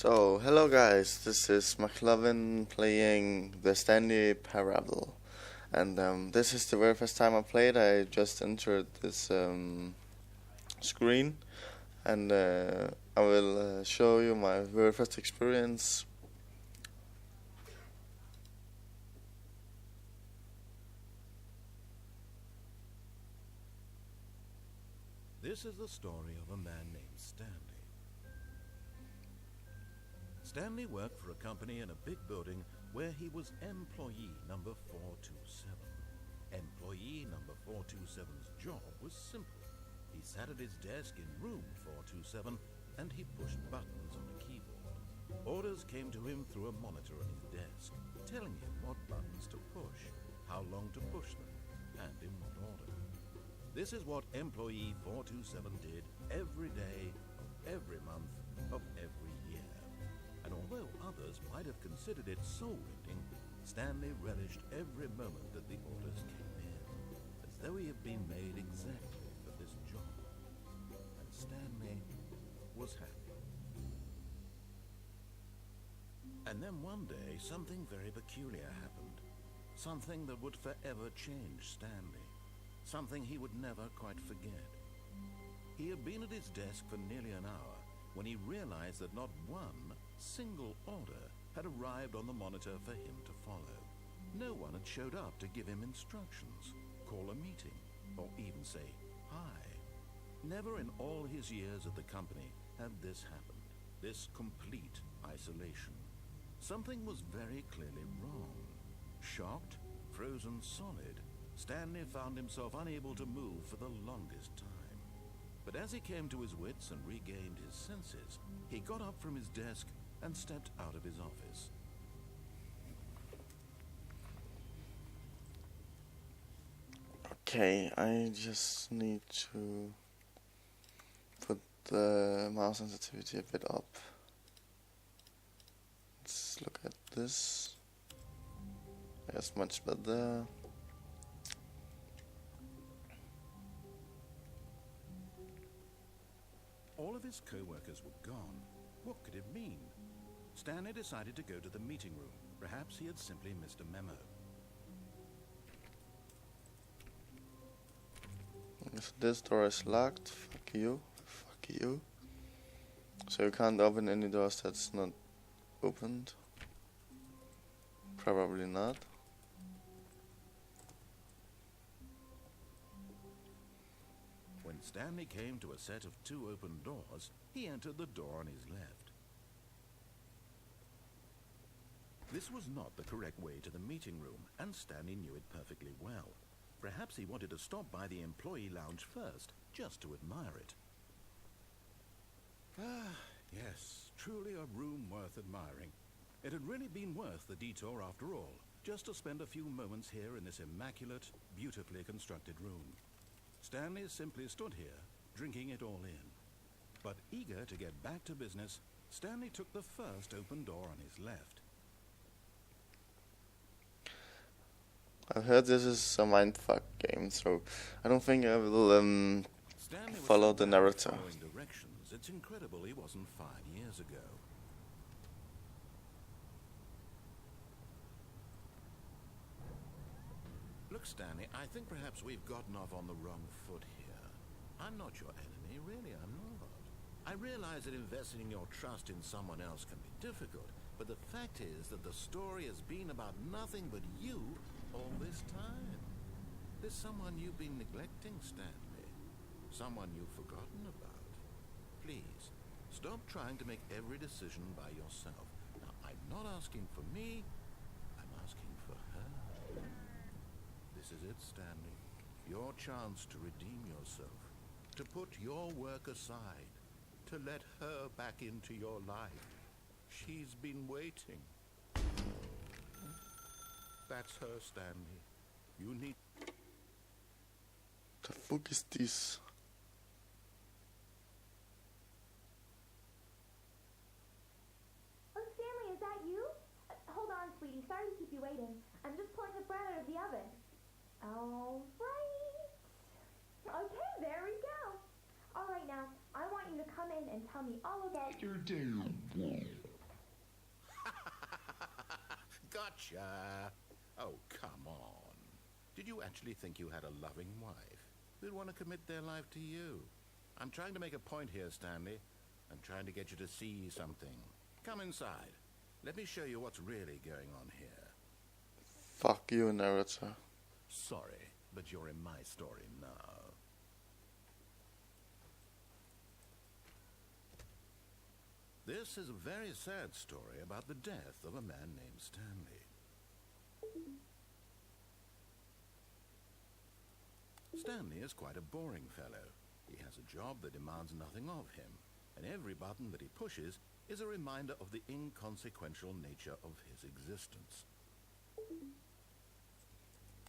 So, hello guys, this is McLovin playing the Stanley Parable. And this is the very first time I played. I just entered this screen and I will show you my very first experience. This is the story of a man named Stanley. Stanley worked for a company in a big building where he was employee number 427. Employee number 427's job was simple. He sat at his desk in room 427 and he pushed buttons on a keyboard. Orders came to him through a monitor on his desk, telling him what buttons to push, how long to push them, and in what order. This is what employee 427 did every day, every month, of every year. And although others might have considered it soul-rending, Stanley relished every moment that the orders came in, as though he had been made exactly for this job. And Stanley was happy. And then one day, something very peculiar happened. Something that would forever change Stanley. Something he would never quite forget. He had been at his desk for nearly an hour when he realized that not one single order had arrived on the monitor for him to follow. No one had showed up to give him instructions, call a meeting, or even say hi. Never in all his years at the company had this happened, this complete isolation. Something was very clearly wrong. Shocked, frozen solid, Stanley found himself unable to move for the longest time. But as he came to his wits and regained his senses, he got up from his desk and stepped out of his office. Okay, I just need to put the mouse sensitivity a bit up. Let's look at this. Yes, much better. All of his co-workers were gone. What could it mean? Stanley decided to go to the meeting room. Perhaps he had simply missed a memo. If this door is locked, fuck you, fuck you. So you can't open any doors that's not opened. Probably not. When Stanley came to a set of two open doors, he entered the door on his left. This was not the correct way to the meeting room, and Stanley knew it perfectly well. Perhaps he wanted to stop by the employee lounge first, just to admire it. Ah, yes, truly a room worth admiring. It had really been worth the detour after all, just to spend a few moments here in this immaculate, beautifully constructed room. Stanley simply stood here, drinking it all in. But eager to get back to business, Stanley took the first open door on his left. I've heard this is a mindfuck game, so I don't think I will follow the narrative. Following directions. It's incredible he wasn't 5 years ago. Look, Stanley, I think perhaps we've gotten off on the wrong foot here. I'm not your enemy, really, I'm not. I realize that investing your trust in someone else can be difficult, but the fact is that the story has been about nothing but you all this time. There's someone you've been neglecting, Stanley. Someone you've forgotten about. Please, stop trying to make every decision by yourself. Now, I'm not asking for me, I'm asking for her. This is it, Stanley. Your chance to redeem yourself. To put your work aside. To let her back into your life. She's been waiting. That's her, Stanley. You need... The fuck is this? Oh, Stanley, is that you? Hold on, sweetie. Sorry to keep you waiting. I'm just pulling the bread out of the oven. All right. Okay, there we go. All right, now, I want you to come in and tell me all about your day. Gotcha! Oh, come on. Did you actually think you had a loving wife who'd want to commit their life to you? I'm trying to make a point here, Stanley. I'm trying to get you to see something. Come inside. Let me show you what's really going on here. Fuck you, narrator. Sorry, but you're in my story now. This is a very sad story about the death of a man named Stanley. Stanley is quite a boring fellow. He has a job that demands nothing of him, and every button that he pushes is a reminder of the inconsequential nature of his existence.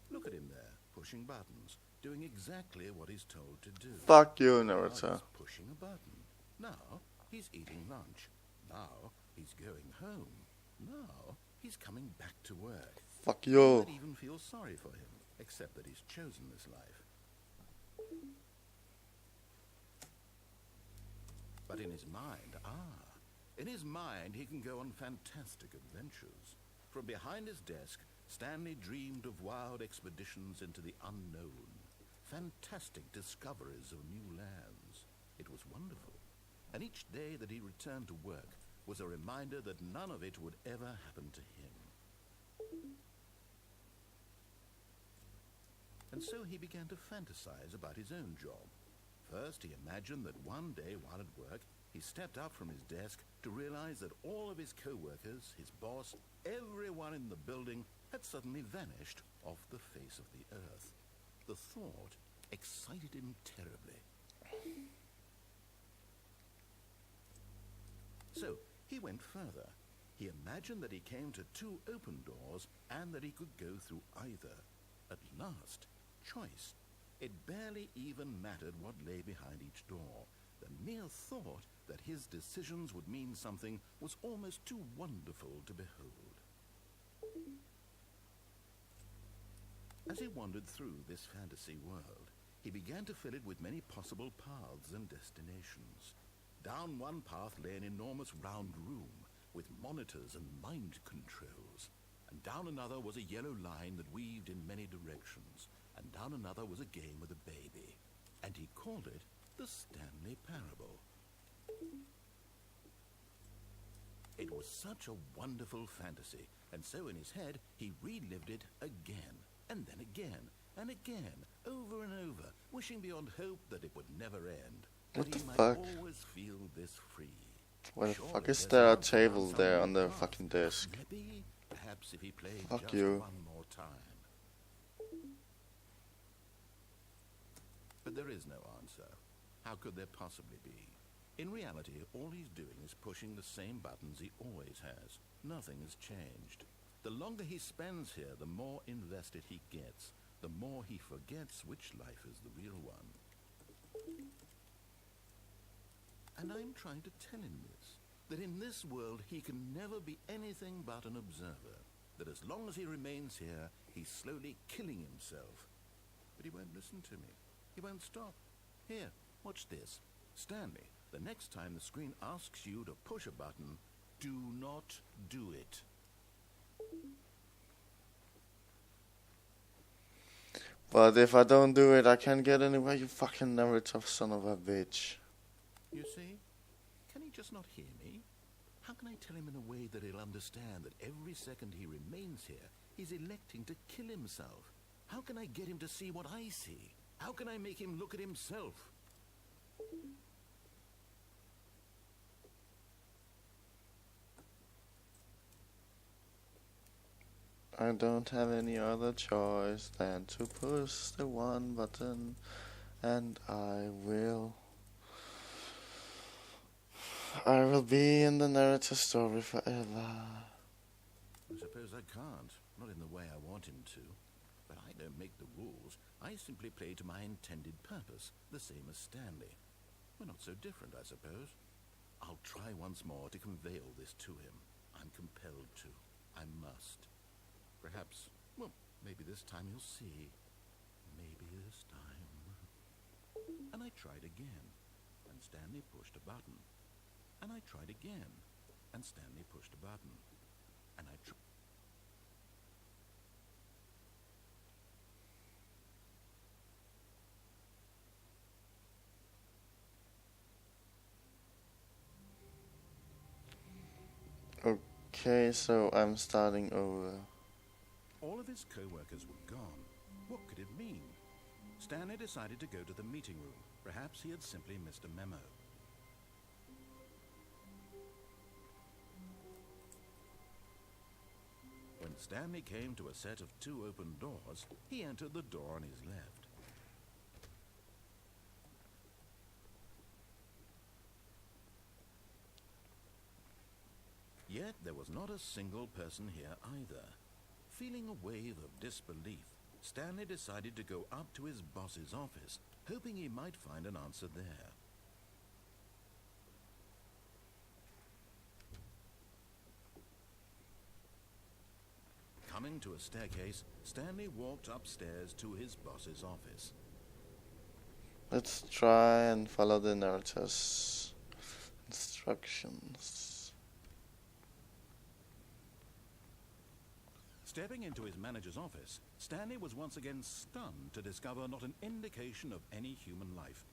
Look at him there, pushing buttons, doing exactly what he's told to do. Fuck you, Now narrator. he's pushing a button. Now he's eating lunch. Now he's going home. Now he's coming back to work. Fuck You you. might even feel sorry for him, except that he's chosen this life. But in his mind, he can go on fantastic adventures. From behind his desk, Stanley dreamed of wild expeditions into the unknown, fantastic discoveries of new lands. It was wonderful. And each day that he returned to work was a reminder that none of it would ever happen to him. And so he began to fantasize about his own job. First, he imagined that one day while at work, he stepped up from his desk to realize that all of his co-workers, his boss, everyone in the building had suddenly vanished off the face of the earth. The thought excited him terribly. So he went further. He imagined that he came to 2 open doors and that he could go through either. At last, choice. It barely even mattered what lay behind each door. The mere thought that his decisions would mean something was almost too wonderful to behold. As he wandered through this fantasy world, he began to fill it with many possible paths and destinations. Down one path lay an enormous round room with monitors and mind controls. And down another was a yellow line that weaved in many directions. And down another was a game with a baby. And he called it the Stanley Parable. It was such a wonderful fantasy, and so in his head he relived it again, and then again, and again, over and over, wishing beyond hope that it would never end. What That the he might fuck? always feel this free. Why the Surely fuck is there's there a an answer table somewhere there in on the the past. fucking desk? Maybe, perhaps if he played Fuck just you. one more time. But there is no answer. How could there possibly be? In reality, all he's doing is pushing the same buttons he always has. Nothing has changed. The longer he spends here, the more invested he gets. The more he forgets which life is the real one. And I'm trying to tell him this. That in this world he can never be anything but an observer. That as long as he remains here, he's slowly killing himself. But he won't listen to me. He won't stop. Here, watch this. Stanley, the next time the screen asks you to push a button, do not do it. But if I don't do it, I can't get anywhere, you fucking narrative son of a bitch. You see? Can he just not hear me? How can I tell him in a way that he'll understand that every second he remains here, he's electing to kill himself? How can I get him to see what I see? How can I make him look at himself? I don't have any other choice than to push the one button, and I will be in the narrative story forever. I suppose I can't. Not in the way I want him to. But I don't make the rules. I simply play to my intended purpose, the same as Stanley. We're not so different, I suppose. I'll try once more to convey all this to him. I'm compelled to. I must. Perhaps, well, maybe this time he'll see. Maybe this time. And I tried again, and Stanley pushed a button. And I tried again, and Stanley pushed a button. And I tried. Okay, so I'm starting over. All of his co-workers were gone. What could it mean? Stanley decided to go to the meeting room. Perhaps he had simply missed a memo. When Stanley came to a set of 2 open doors, he entered the door on his left. Yet there was not a single person here either. Feeling a wave of disbelief, Stanley decided to go up to his boss's office, hoping he might find an answer there. Coming to a staircase, Stanley walked upstairs to his boss's office. Let's try and follow the narrator's instructions. Stepping into his manager's office, Stanley was once again stunned to discover not an indication of any human life.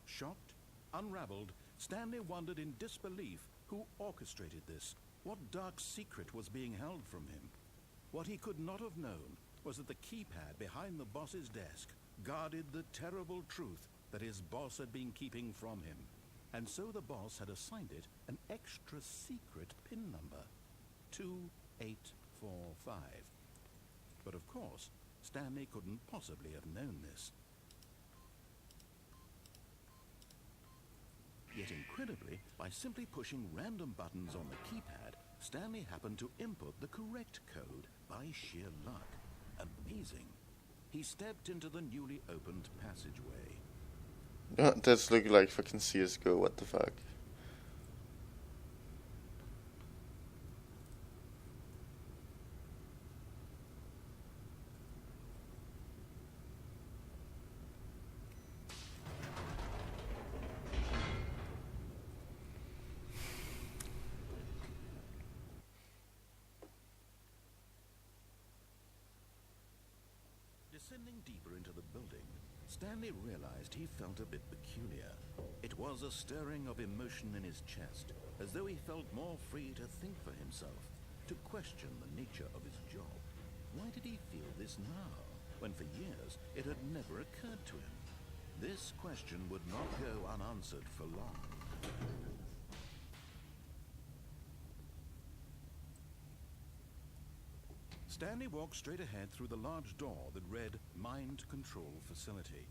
Shocked, unraveled, Stanley wondered in disbelief who orchestrated this. What dark secret was being held from him? What he could not have known was that the keypad behind the boss's desk guarded the terrible truth that his boss had been keeping from him. And so the boss had assigned it an extra secret PIN number, 2845. But of course, Stanley couldn't possibly have known this. Yet incredibly, by simply pushing random buttons on the keypad, Stanley happened to input the correct code by sheer luck. Amazing. He stepped into the newly opened passageway. That's looking like fucking CSGO, what the fuck. Descending deeper into the building, Stanley realized he felt a bit peculiar. It was a stirring of emotion in his chest, as though he felt more free to think for himself, to question the nature of his job. Why did he feel this now, when for years it had never occurred to him? This question would not go unanswered for long. Stanley walked straight ahead through the large door that read Mind Control Facility.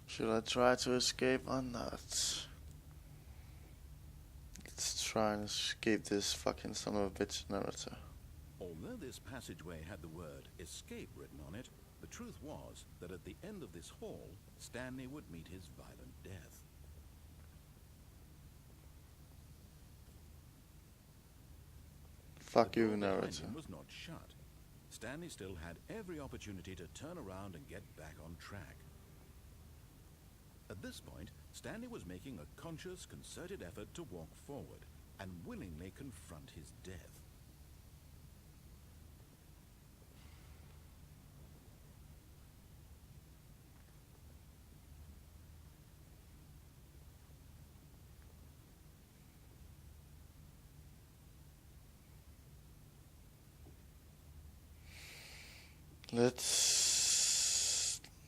Should I try to escape or not? Let's try and escape this fucking son of a bitch narrator. Although this passageway had the word escape written on it, the truth was that at the end of this hall, Stanley would meet his violent death. Fuck The you, door behind narrator. him was not shut. Stanley still had every opportunity to turn around and get back on track. At this point, Stanley was making a conscious, concerted effort to walk forward and willingly confront his death.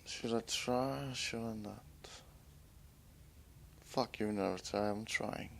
Should I try or should I not? Fuck you, narrator, I'm trying.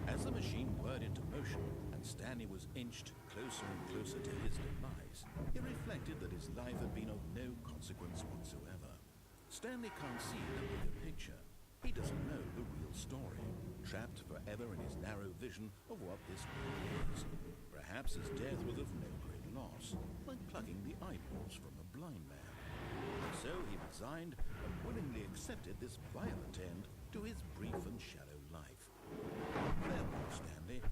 As the machine whirred into motion and Stanley was inched closer and closer to his demise, he reflected that his life had been of no consequence whatsoever. Stanley can't see the bigger picture. He doesn't know the real story, trapped forever in his narrow vision of what this world is. Perhaps his death was of no great loss, like plucking the eyeballs from a blind man. And so he resigned and willingly accepted this violent end to his brief and shallow life. Farewell, Stanley.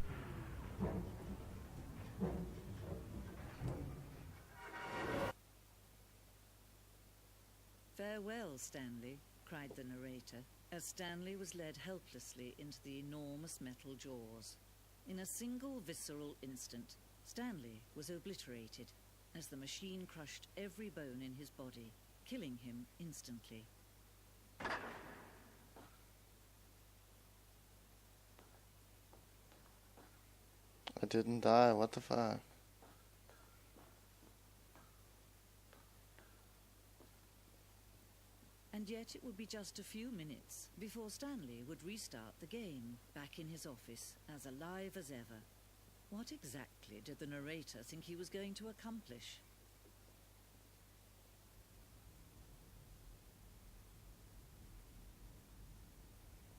"Farewell, Stanley," cried the narrator, as Stanley was led helplessly into the enormous metal jaws. In a single visceral instant, Stanley was obliterated, as the machine crushed every bone in his body, killing him instantly. I didn't die, what the fuck? And yet it would be just a few minutes before Stanley would restart the game, back in his office, as alive as ever. What exactly did the narrator think he was going to accomplish?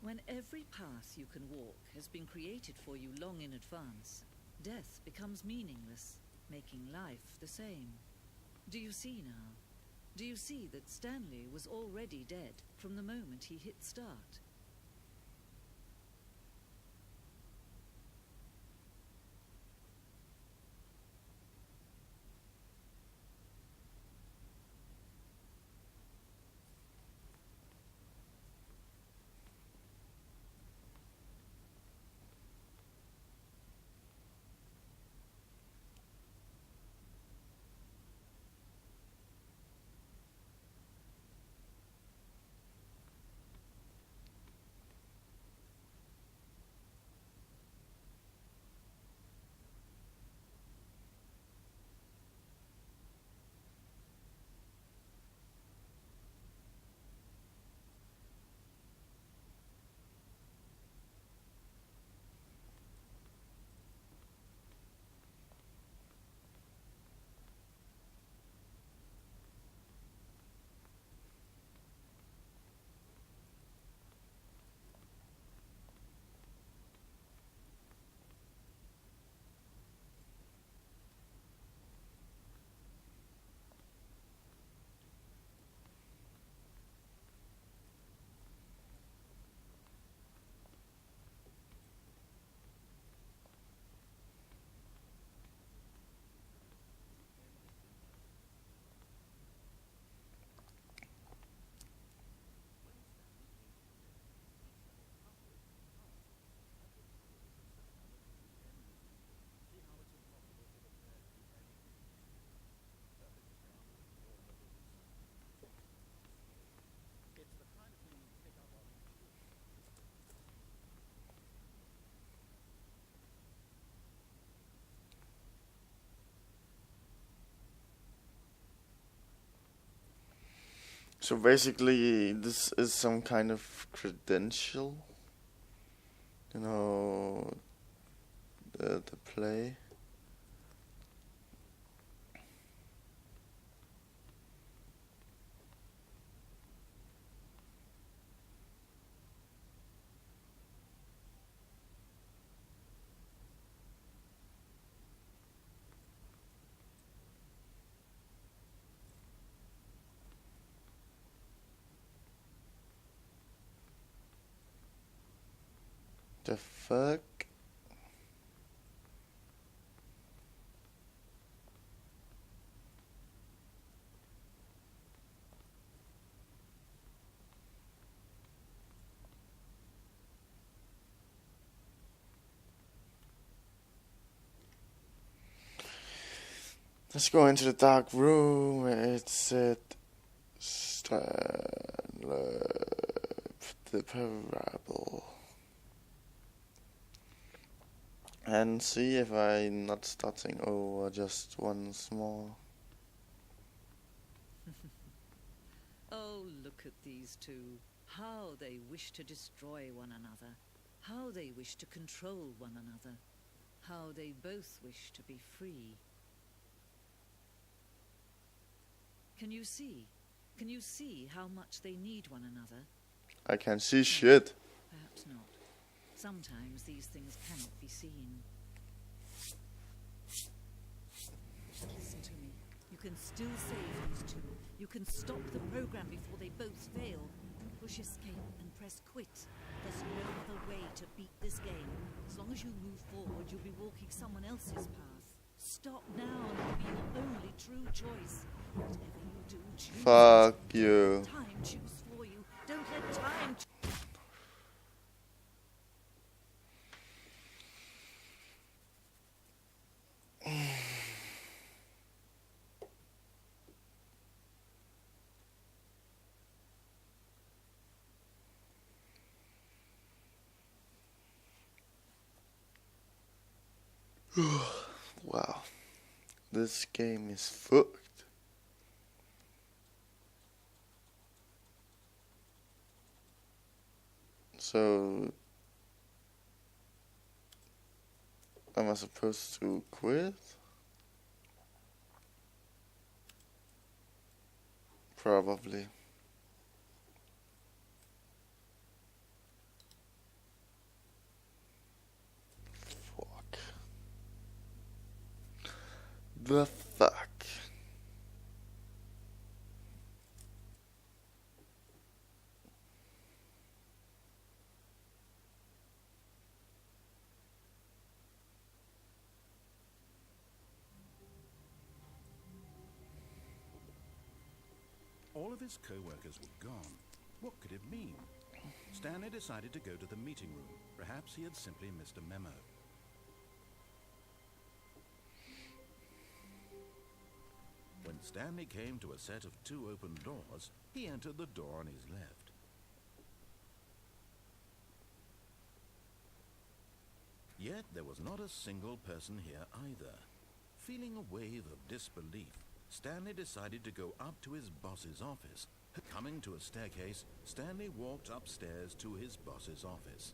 When every path you can walk has been created for you long in advance, death becomes meaningless, making life the same. Do you see now? Do you see that Stanley was already dead from the moment he hit start? So basically, this is some kind of credential, you know, the play. The fuck? Let's go into the dark room. It's at Stanley, the parable. And see if I'm not starting over just once more. Oh, look at these two. How they wish to destroy one another. How they wish to control one another. How they both wish to be free. Can you see? Can you see how much they need one another? I can see shit. Perhaps not. Sometimes these things cannot be seen. But listen to me. You can still save these two. You can stop the program before they both fail. Push escape and press quit. There's no other way to beat this game. As long as you move forward, you'll be walking someone else's path. Stop now and it'll be your only true choice. Whatever you do choose. Fuck you. Time choose for you. Don't let time Wow. This game is fucked. So, am I supposed to quit? Probably. Fuck. The fuck. All of his co-workers were gone. What could it mean? Stanley decided to go to the meeting room. Perhaps he had simply missed a memo. When Stanley came to a set of 2 open doors, he entered the door on his left. Yet there was not a single person here either. Feeling a wave of disbelief, Stanley decided to go up to his boss's office. Coming to a staircase, Stanley walked upstairs to his boss's office.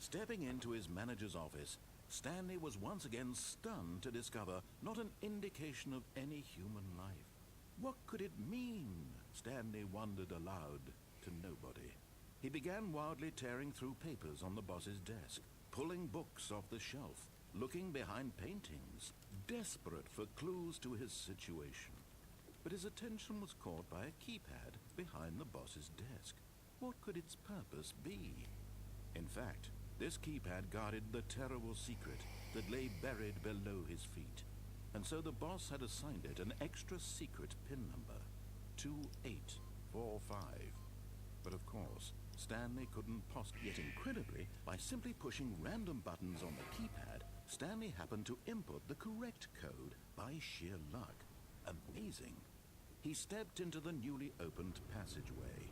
Stepping into his manager's office, Stanley was once again stunned to discover not an indication of any human life. What could it mean? Stanley wondered aloud to nobody. He began wildly tearing through papers on the boss's desk, pulling books off the shelf, looking behind paintings, desperate for clues to his situation. But his attention was caught by a keypad behind the boss's desk. What could its purpose be? In fact, this keypad guarded the terrible secret that lay buried below his feet. And so the boss had assigned it an extra secret PIN number, 2845. But of course, Stanley couldn't possibly. Yet incredibly, by simply pushing random buttons on the keypad, Stanley happened to input the correct code by sheer luck. Amazing. He stepped into the newly opened passageway.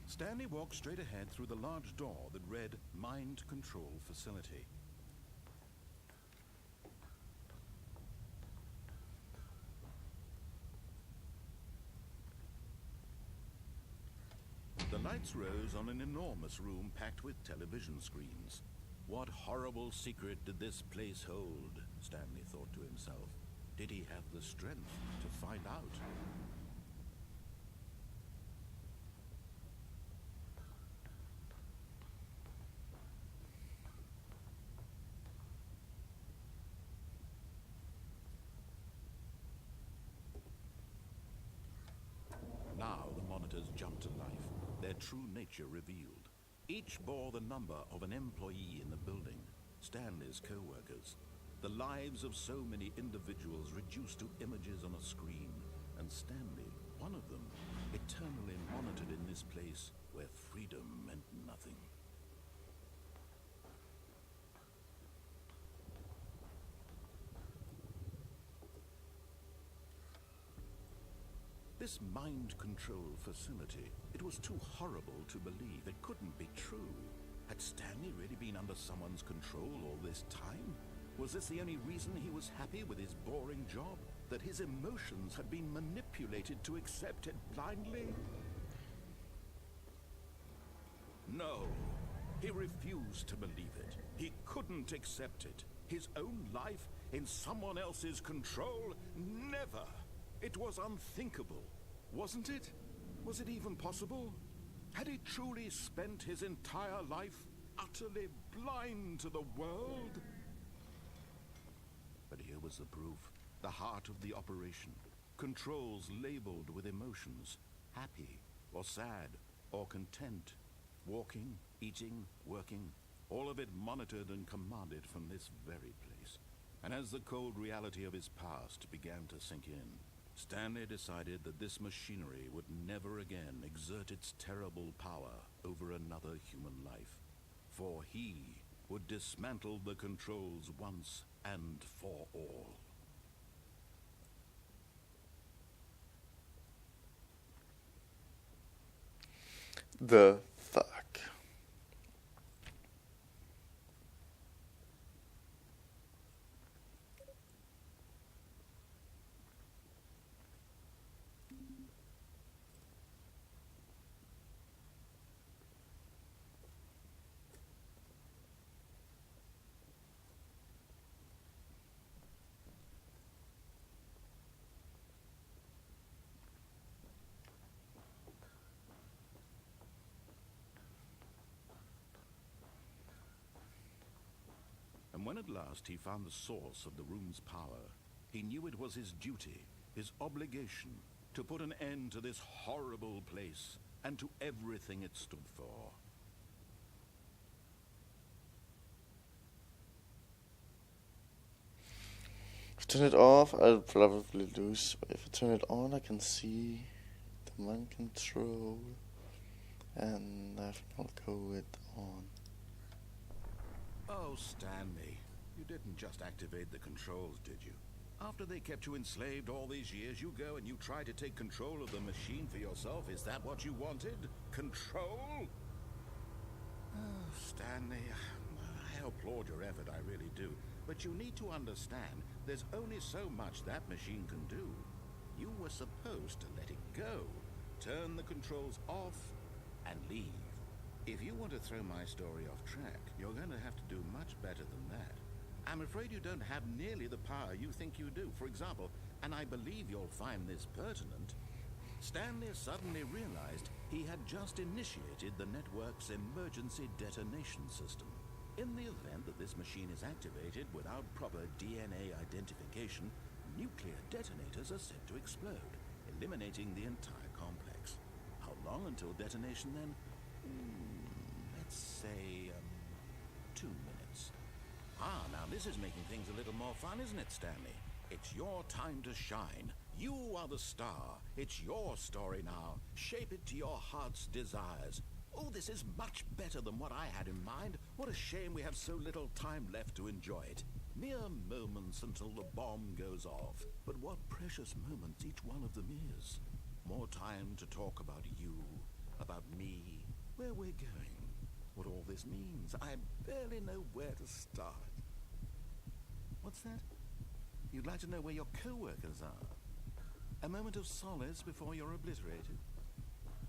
Stanley walked straight ahead through the large door that read Mind Control Facility. The lights rose on an enormous room packed with television screens. What horrible secret did this place hold? Stanley thought to himself. Did he have the strength to find out? Now the monitors jumped to life, their true nature revealed. Each bore the number of an employee in the building, Stanley's co-workers. The lives of so many individuals reduced to images on a screen, and Stanley, one of them, eternally monitored in this place where freedom meant nothing. This mind control facility, it was too horrible to believe. It couldn't be true. Had Stanley really been under someone's control all this time? Was this the only reason he was happy with his boring job? That his emotions had been manipulated to accept it blindly? No, he refused to believe it. He couldn't accept it. His own life in someone else's control? Never! It was unthinkable, wasn't it? Was it even possible? Had he truly spent his entire life utterly blind to the world? But here was the proof. The heart of the operation. Controls labeled with emotions. Happy, or sad, or content. Walking, eating, working. All of it monitored and commanded from this very place. And as the cold reality of his past began to sink in, Stanley decided that this machinery would never again exert its terrible power over another human life. For he would dismantle the controls once and for all. The fuck? And when at last he found the source of the room's power, he knew it was his duty, his obligation, to put an end to this horrible place and to everything it stood for. If I turn it off, I'll probably lose. If I turn it on, I can see the mind control, and I'll go it on. Oh, Stanley, you didn't just activate the controls, did you? After they kept you enslaved all these years, you go and you try to take control of the machine for yourself. Is that what you wanted? Control? Oh, Stanley, I applaud your effort, I really do. But you need to understand, there's only so much that machine can do. You were supposed to let it go, turn the controls off, and leave. If you want to throw my story off track, you're going to have to do much better than that. I'm afraid you don't have nearly the power you think you do. For example, and I believe you'll find this pertinent, Stanley suddenly realized he had just initiated the network's emergency detonation system. In the event that this machine is activated without proper DNA identification, nuclear detonators are set to explode, eliminating the entire complex. How long until detonation then? Let's say, 2 minutes. Ah, now this is making things a little more fun, isn't it, Stanley? It's your time to shine. You are the star. It's your story now. Shape it to your heart's desires. Oh, this is much better than what I had in mind. What a shame we have so little time left to enjoy it. Mere moments until the bomb goes off. But what precious moments each one of them is. More time to talk about you, about me, where we're going, what all this means. I barely know where to start. What's that? You'd like to know where your coworkers are? A moment of solace before you're obliterated?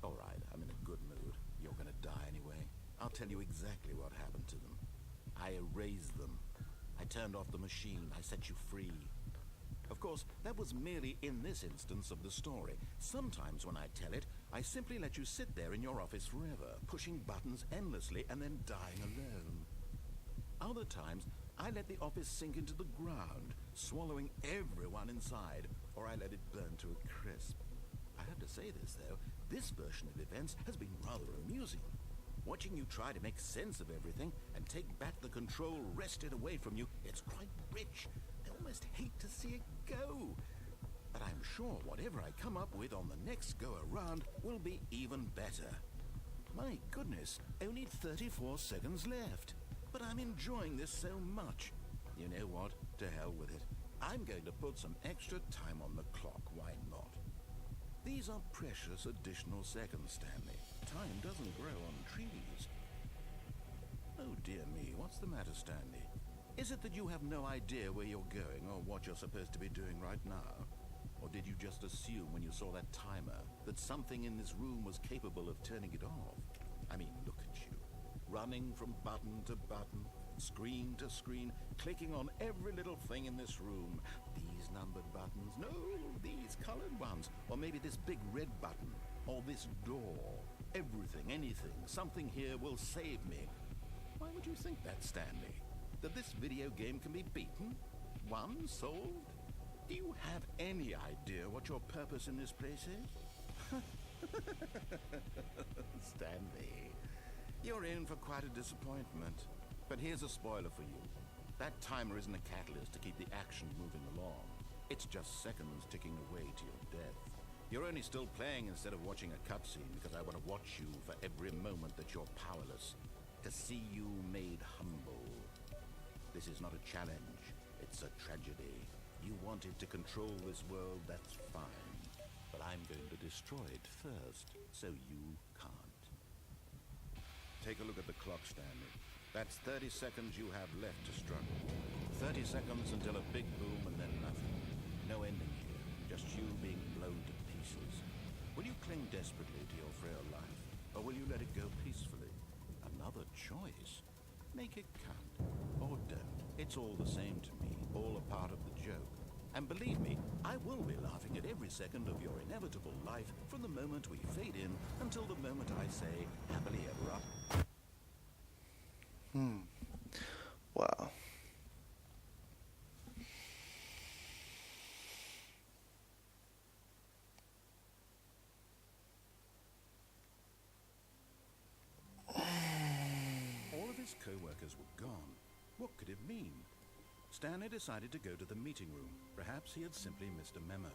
All right, I'm in a good mood. You're gonna die anyway. I'll tell you exactly what happened to them. I erased them. I turned off the machine. I set you free. Of course, that was merely in this instance of the story. Sometimes when I tell it, I simply let you sit there in your office forever, pushing buttons endlessly and then dying alone. Other times, I let the office sink into the ground, swallowing everyone inside, or I let it burn to a crisp. I have to say this, though, this version of events has been rather amusing. Watching you try to make sense of everything and take back the control wrested away from you, it's quite rich. I almost hate to see it go. But I'm sure whatever I come up with on the next go-around will be even better. My goodness, only 34 seconds left. But I'm enjoying this so much. You know what? To hell with it. I'm going to put some extra time on the clock, why not? These are precious additional seconds, Stanley. Time doesn't grow on trees. Oh dear me, what's the matter, Stanley? Is it that you have no idea where you're going or what you're supposed to be doing right now? Or did you just assume when you saw that timer that something in this room was capable of turning it off? I mean, look at you. Running from button to button, screen to screen, clicking on every little thing in this room. These numbered buttons, no, these colored ones, or maybe this big red button, or this door. Everything, anything, something here will save me. Why would you think that, Stanley? That this video game can be beaten? Won? Solved? Do you have any idea what your purpose in this place is? Stanley, you're in for quite a disappointment. But here's a spoiler for you. That timer isn't a catalyst to keep the action moving along. It's just seconds ticking away to your death. You're only still playing instead of watching a cutscene because I want to watch you for every moment that you're powerless. To see you made humble. This is not a challenge. It's a tragedy. You wanted to control this world, that's fine. But I'm going to destroy it first, so you can't. Take a look at the clock, Stanley. That's 30 seconds you have left to struggle. 30 seconds until a big boom and then nothing. No ending here, just you being blown to pieces. Will you cling desperately to your frail life, or will you let it go peacefully? Another choice. Make it count, or don't. It's all the same to me, all a part of the joke. And believe me, I will be laughing at every second of your inevitable life from the moment we fade in until the moment I say, happily ever after. Wow. All of his co-workers were gone. What could it mean? Stanley decided to go to the meeting room. Perhaps he had simply missed a memo.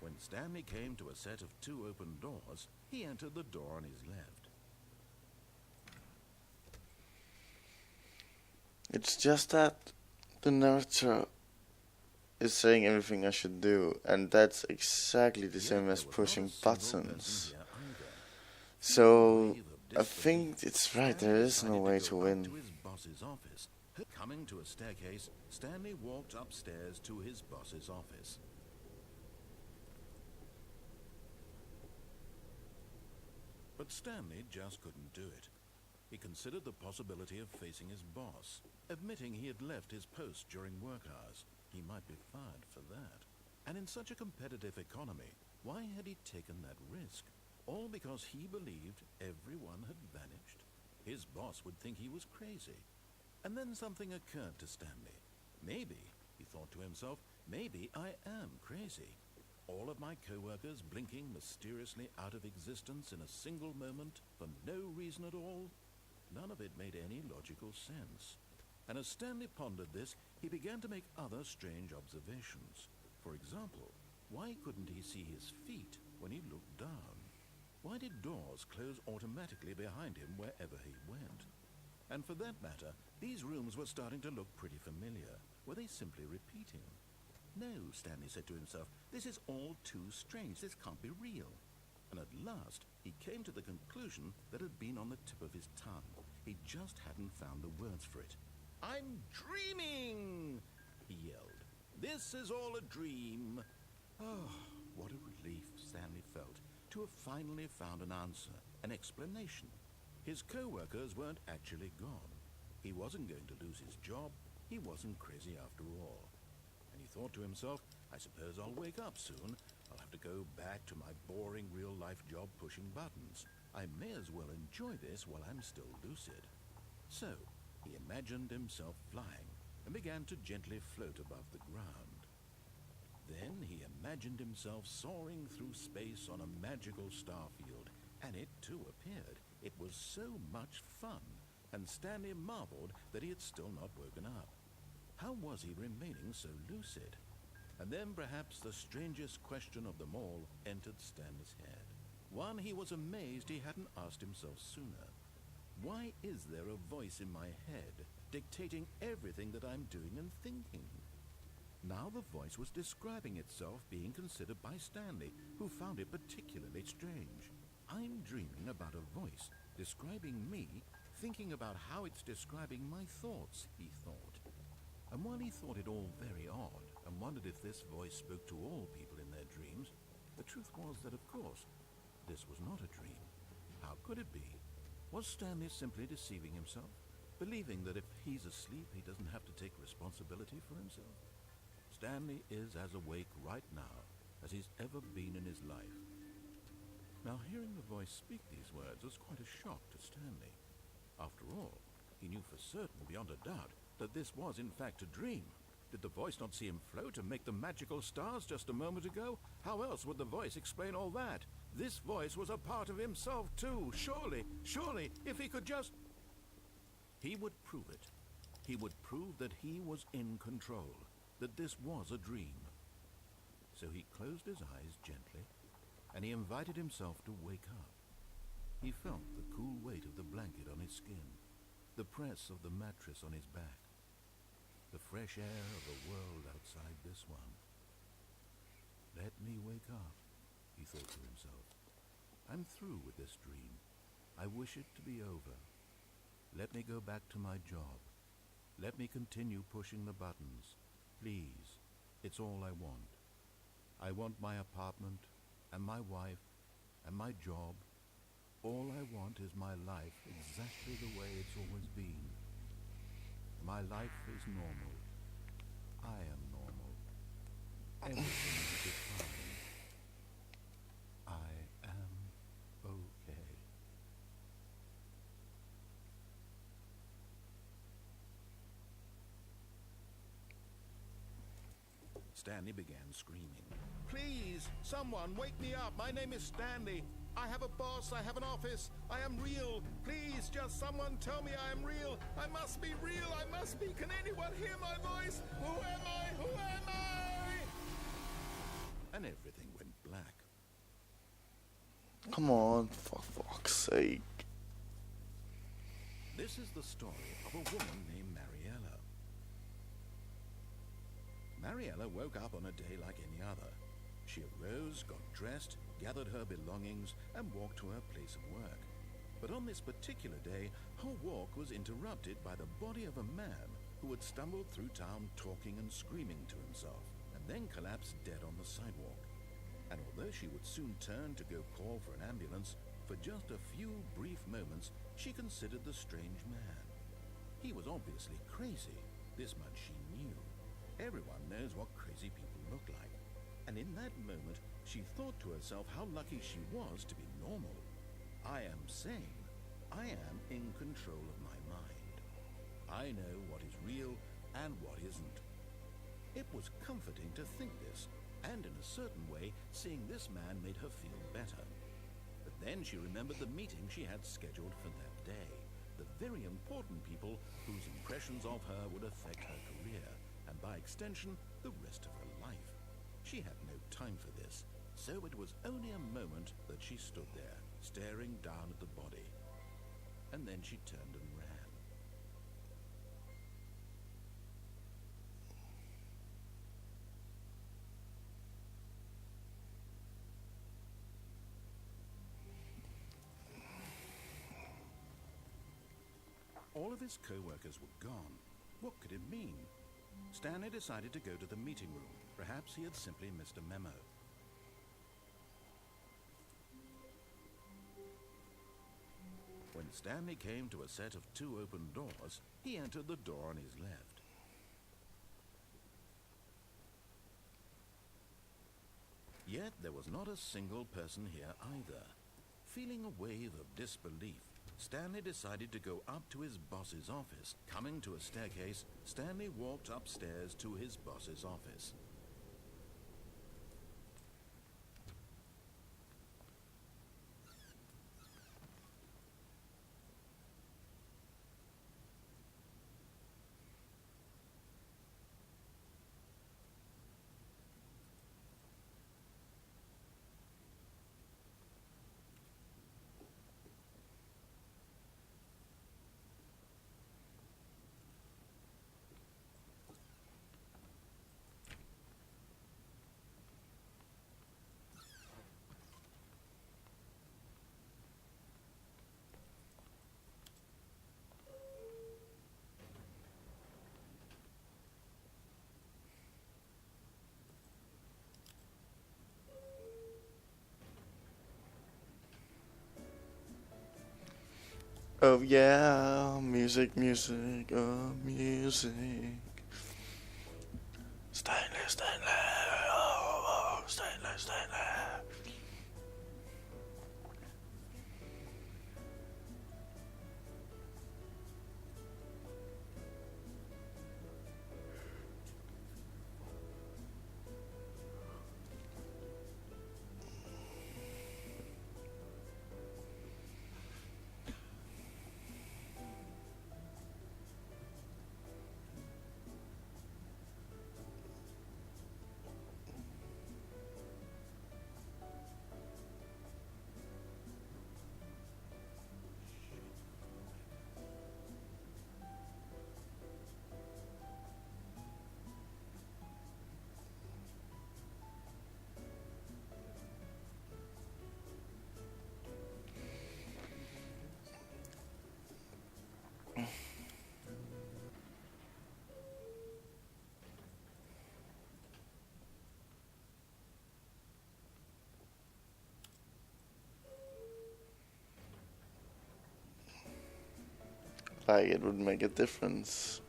When Stanley came to a set of 2 open doors, he entered the door on his left. It's just that the narrator is saying everything I should do, and that's exactly the same as pushing buttons. So I think it's right, there is no way to win. Coming to a staircase, Stanley walked upstairs to his boss's office. But Stanley just couldn't do it. He considered the possibility of facing his boss, admitting he had left his post during work hours. He might be fired for that. And in such a competitive economy, why had he taken that risk? All because he believed everyone had vanished? His boss would think he was crazy. And then something occurred to Stanley. Maybe, he thought to himself, maybe I am crazy. All of my co-workers blinking mysteriously out of existence in a single moment for no reason at all? None of it made any logical sense. And as Stanley pondered this, he began to make other strange observations. For example, why couldn't he see his feet when he looked down? Why did doors close automatically behind him wherever he went? And for that matter, these rooms were starting to look pretty familiar. Were they simply repeating? No, Stanley said to himself, this is all too strange. This can't be real. And at last, he came to the conclusion that had been on the tip of his tongue. He just hadn't found the words for it. I'm dreaming, he yelled. This is all a dream. Oh, what a relief Stanley felt to have finally found an answer, an explanation. His co-workers weren't actually gone. He wasn't going to lose his job. He wasn't crazy after all. And he thought to himself, I suppose I'll wake up soon. I'll have to go back to my boring real-life job pushing buttons. I may as well enjoy this while I'm still lucid. So, he imagined himself flying and began to gently float above the ground. Then he imagined himself soaring through space on a magical starfield, and it too appeared. It was so much fun, and Stanley marveled that he had still not woken up. How was he remaining so lucid? And then perhaps the strangest question of them all entered Stanley's head. One he was amazed he hadn't asked himself sooner. Why is there a voice in my head dictating everything that I'm doing and thinking? Now the voice was describing itself being considered by Stanley, who found it particularly strange. I'm dreaming about a voice describing me, thinking about how it's describing my thoughts, he thought. And while he thought it all very odd, and wondered if this voice spoke to all people in their dreams, the truth was that, of course, this was not a dream. How could it be? Was Stanley simply deceiving himself, believing that if he's asleep he doesn't have to take responsibility for himself? Stanley is as awake right now as he's ever been in his life. Now, hearing the voice speak these words was quite a shock to Stanley. After all, he knew for certain, beyond a doubt, that this was in fact a dream. Did the voice not see him float and make the magical stars just a moment ago? How else would the voice explain all that? This voice was a part of himself too. Surely, if he could just... He would prove it. He would prove that he was in control, that this was a dream. So he closed his eyes gently, and he invited himself to wake up. He felt the cool weight of the blanket on his skin, the press of the mattress on his back, the fresh air of the world outside this one. Let me wake up, he thought to himself. I'm through with this dream. I wish it to be over. Let me go back to my job. Let me continue pushing the buttons. Please, it's all I want. I want my apartment, and my wife, and my job. All I want is my life exactly the way it's always been. My life is normal. I am normal. Everything will be fine. I am okay. Stanley began screaming. Please, someone, wake me up. My name is Stanley. I have a boss. I have an office. I am real. Please, just someone tell me I am real. I must be real. I must be. Can anyone hear my voice? Who am I? Who am I? And everything went black. Come on, for fuck's sake. This is the story of a woman named Mariella. Mariella woke up on a day like any other. She arose, got dressed, gathered her belongings, and walked to her place of work. But on this particular day, her walk was interrupted by the body of a man who had stumbled through town talking and screaming to himself, and then collapsed dead on the sidewalk. And although she would soon turn to go call for an ambulance, for just a few brief moments, she considered the strange man. He was obviously crazy. This much she knew. Everyone knows what crazy people look like. And in that moment, she thought to herself how lucky she was to be normal. I am sane. I am in control of my mind. I know what is real and what isn't. It was comforting to think this, and in a certain way, seeing this man made her feel better. But then she remembered the meeting she had scheduled for that day, the very important people whose impressions of her would affect her career, and by extension, the rest of her life. She had no time for this, so it was only a moment that she stood there, staring down at the body. And then she turned and ran. All of his co-workers were gone. What could it mean? Stanley decided to go to the meeting room. Perhaps he had simply missed a memo. When Stanley came to a set of 2 open doors, he entered the door on his left. Yet there was not a single person here either. Feeling a wave of disbelief, Stanley decided to go up to his boss's office. Coming to a staircase, Stanley walked upstairs to his boss's office. Oh yeah, music, music, oh music. Stanley, Stanley, oh, Stanley, Stanley. Like it would make a difference.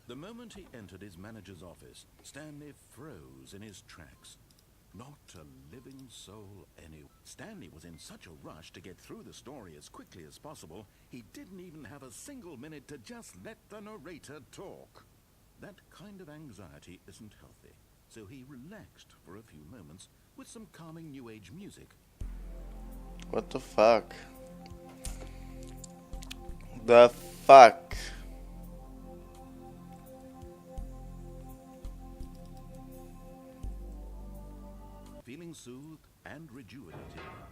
The moment he entered his manager's office, Stanley froze in his tracks. Not a living soul anywhere. Stanley was in such a rush to get through the story as quickly as possible, he didn't even have a single minute to just let the narrator talk. That kind of anxiety isn't healthy, so he relaxed for a few moments with some calming New Age music. What the fuck? The fuck? Feeling soothed and rejuvenated,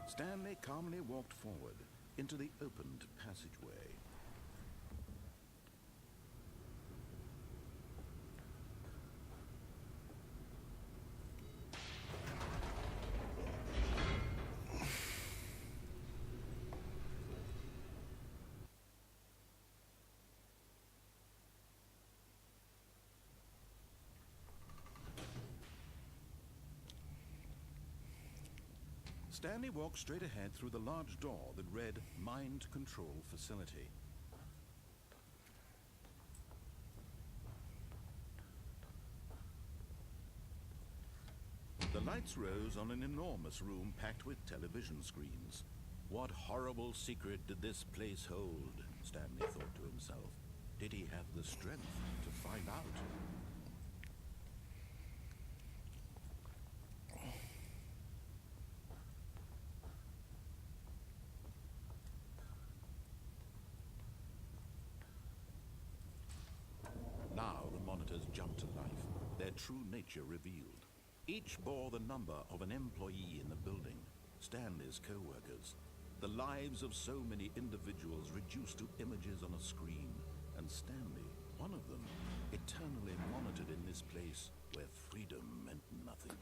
Stanley calmly walked forward into the opened passageway. Stanley walked straight ahead through the large door that read Mind Control Facility. The lights rose on an enormous room packed with television screens. What horrible secret did this place hold? Stanley thought to himself. Did he have the strength to find out? Now the monitors jumped to life, their true nature revealed. Each bore the number of an employee in the building, Stanley's co-workers. The lives of so many individuals reduced to images on a screen, and Stanley, one of them, eternally monitored in this place where freedom meant nothing.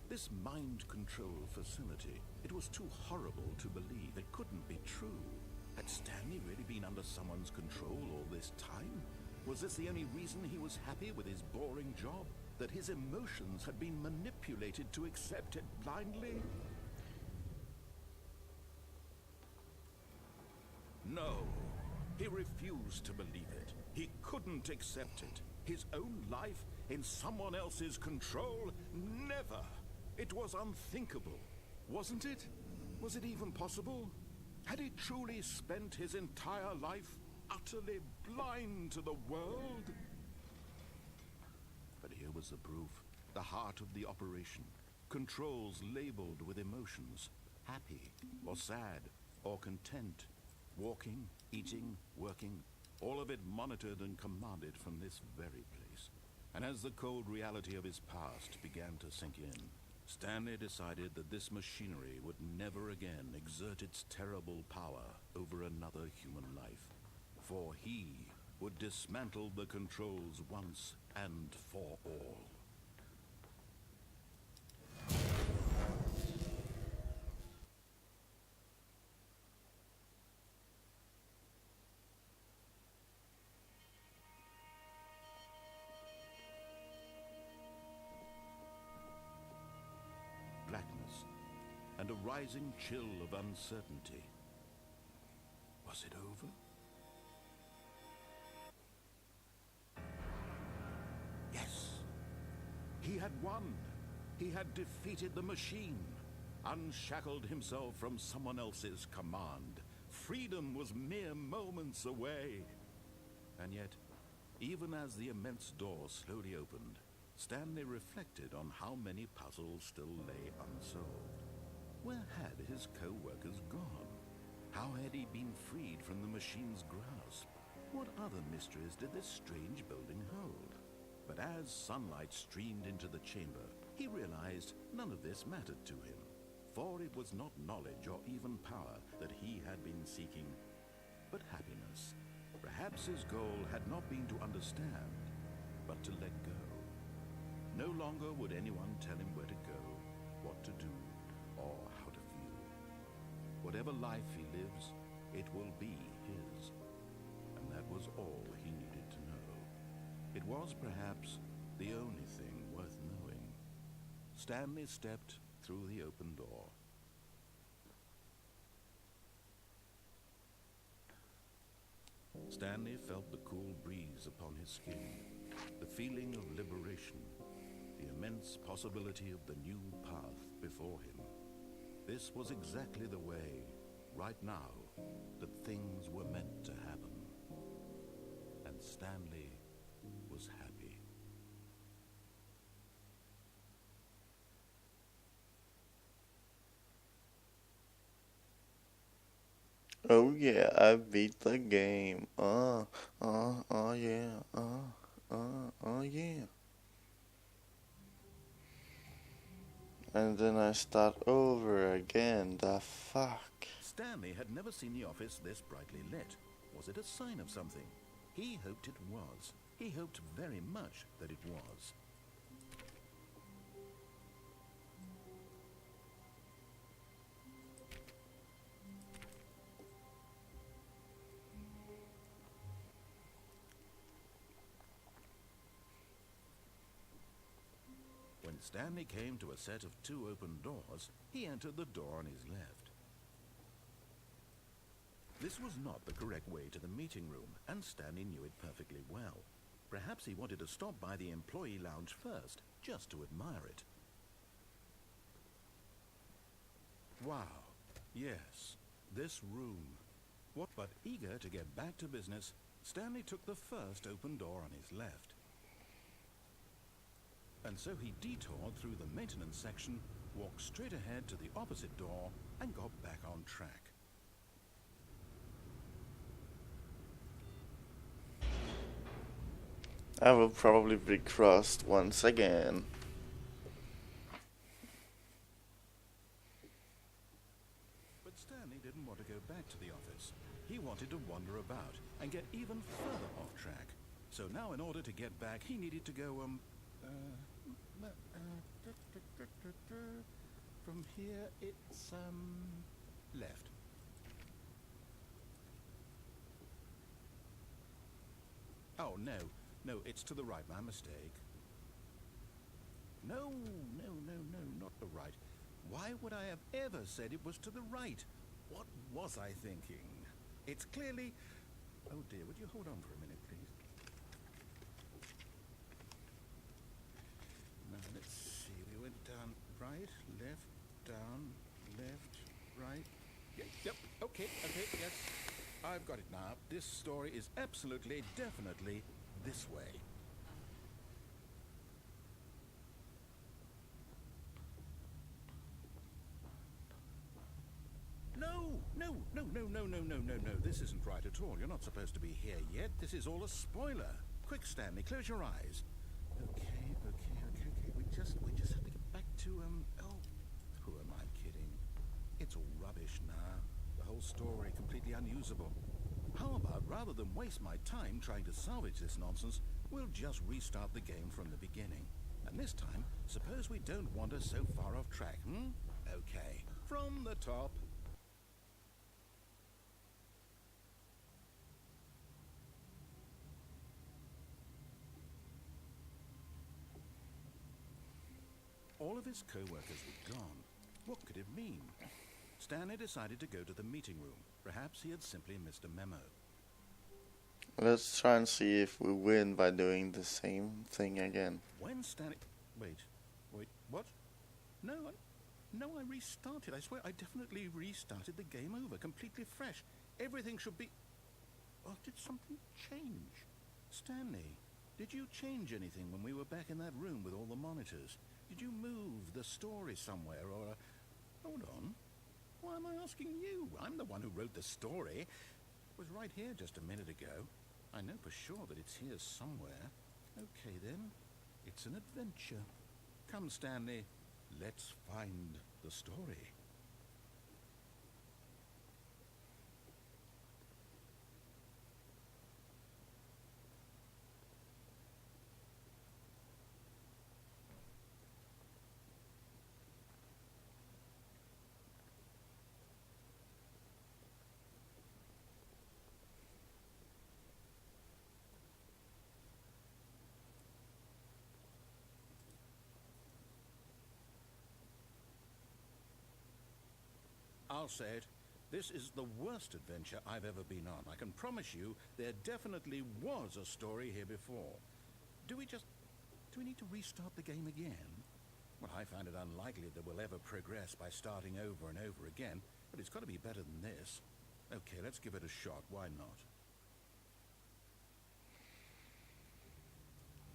This mind control facility, it was too horrible to believe. It couldn't be true. Had Stanley really been under someone's control all this time? Was this the only reason he was happy with his boring job? That his emotions had been manipulated to accept it blindly? No, he refused to believe it. He couldn't accept it. His own life in someone else's control? Never! It was unthinkable, wasn't it? Was it even possible? Had he truly spent his entire life utterly blind to the world? But here was the proof, the heart of the operation. Controls labeled with emotions, happy or sad or content, walking, eating, working, all of it monitored and commanded from this very place. And as the cold reality of his past began to sink in, Stanley decided that this machinery would never again exert its terrible power over another human life. For he would dismantle the controls once and for all. Blackness and a rising chill of uncertainty. Was it over? Yes. He had won. He had defeated the machine, unshackled himself from someone else's command. Freedom was mere moments away. And yet, even as the immense door slowly opened, Stanley reflected on how many puzzles still lay unsolved. Where had his co-workers gone? How had he been freed from the machine's grasp? What other mysteries did this strange building hold? But as sunlight streamed into the chamber, he realized none of this mattered to him, for it was not knowledge or even power that he had been seeking, but happiness. Perhaps his goal had not been to understand, but to let go. No longer would anyone tell him where to go, what to do, or how to feel. Whatever life he lives, it will be his. And that was all he needed to know. It was perhaps the only thing worth knowing. Stanley stepped through the open door. Stanley felt the cool breeze upon his skin, the feeling of liberation, the immense possibility of the new path before him. This was exactly the way, right now, that things were meant to happen. And Stanley was happy. Oh yeah, I beat the game. Yeah. Yeah. And then I start over again. The fuck? Stanley had never seen the office this brightly lit. Was it a sign of something? He hoped it was. He hoped very much that it was. When Stanley came to a set of 2 open doors, he entered the door on his left. This was not the correct way to the meeting room, and Stanley knew it perfectly well. Perhaps he wanted to stop by the employee lounge first, just to admire it. Wow, yes, this room. What? But eager to get back to business, Stanley took the first open door on his left. And so he detoured through the maintenance section, walked straight ahead to the opposite door, and got back on track. I will probably be crossed once again. But Stanley didn't want to go back to the office. He wanted to wander about and get even further off track. So now in order to get back, he needed to go, from here it's, left. Oh, no, it's to the right, my mistake. No, not the right. Why would I have ever said it was to the right? What was I thinking? It's clearly... Oh dear, would you hold on for a minute, please? Now, let's see, we went down right, left, down, left, right. Yep, okay, yes. I've got it now. This story is absolutely, definitely this way. No, No. This isn't right at all. You're not supposed to be here yet. This is all a spoiler. Quick, Stanley, close your eyes. Okay. We just have to get back to, oh, who am I kidding? It's all rubbish now. The whole story completely unusable. How about, rather than waste my time trying to salvage this nonsense, we'll just restart the game from the beginning. And this time, suppose we don't wander so far off track, Okay, from the top. All of his co-workers were gone. What could it mean? Stanley decided to go to the meeting room. Perhaps he had simply missed a memo. Let's try and see if we win by doing the same thing again. When Stanley... Wait, what? No, I restarted. I swear, I definitely restarted the game over, completely fresh. Everything should be... Oh, did something change? Stanley, did you change anything when we were back in that room with all the monitors? Did you move the story somewhere, or... Hold on. Why am I asking you? I'm the one who wrote the story. It was right here just a minute ago. I know for sure that it's here somewhere. Okay, then. It's an adventure. Come, Stanley. Let's find the story. I'll say it. This is the worst adventure I've ever been on. I can promise you there definitely was a story here before. Do we need to restart the game again? Well, I find it unlikely that we'll ever progress by starting over and over again, but it's got to be better than this. Okay, let's give it a shot. Why not?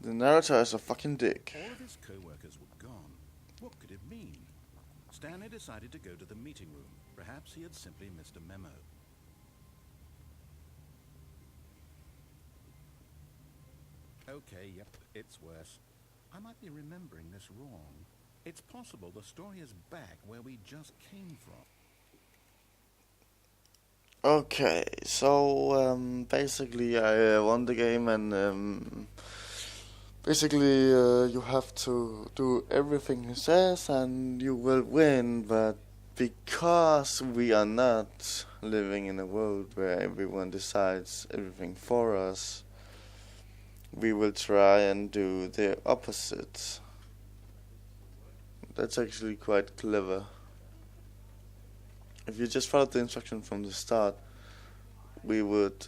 The narrator is a fucking dick. All of his co-workers were gone. What could it mean? Stanley decided to go to the meeting room. Perhaps he had simply missed a memo. Okay, yep, it's worse. I might be remembering this wrong. It's possible the story is back where we just came from. Okay, so basically I won the game, and basically you have to do everything he says and you will win, but because we are not living in a world where everyone decides everything for us, we will try and do the opposite. That's actually quite clever. If you just followed the instruction from the start, we would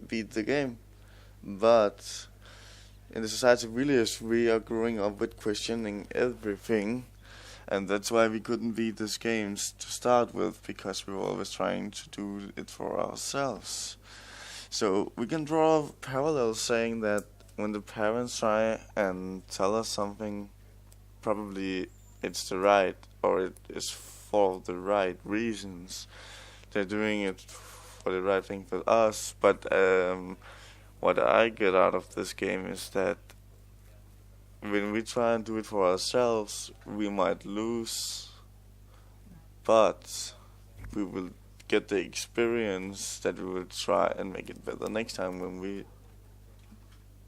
beat the game. But in the society really is, we are growing up with questioning everything, and that's why we couldn't beat these games to start with, because we were always trying to do it for ourselves. So we can draw parallels saying that when the parents try and tell us something, probably it's the right, or it is for the right reasons. They're doing it for the right thing for us, but what I get out of this game is that when we try and do it for ourselves, we might lose, but we will get the experience that we will try and make it better next time when we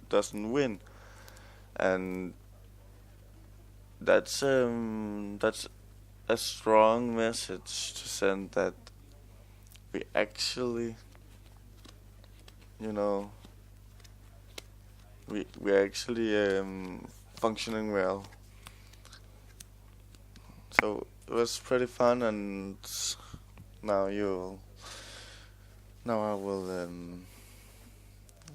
doesn't win. And that's a strong message to send, that we actually, we're actually functioning well. So it was pretty fun, and now I will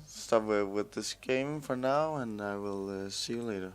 stop with this game for now, and I will see you later.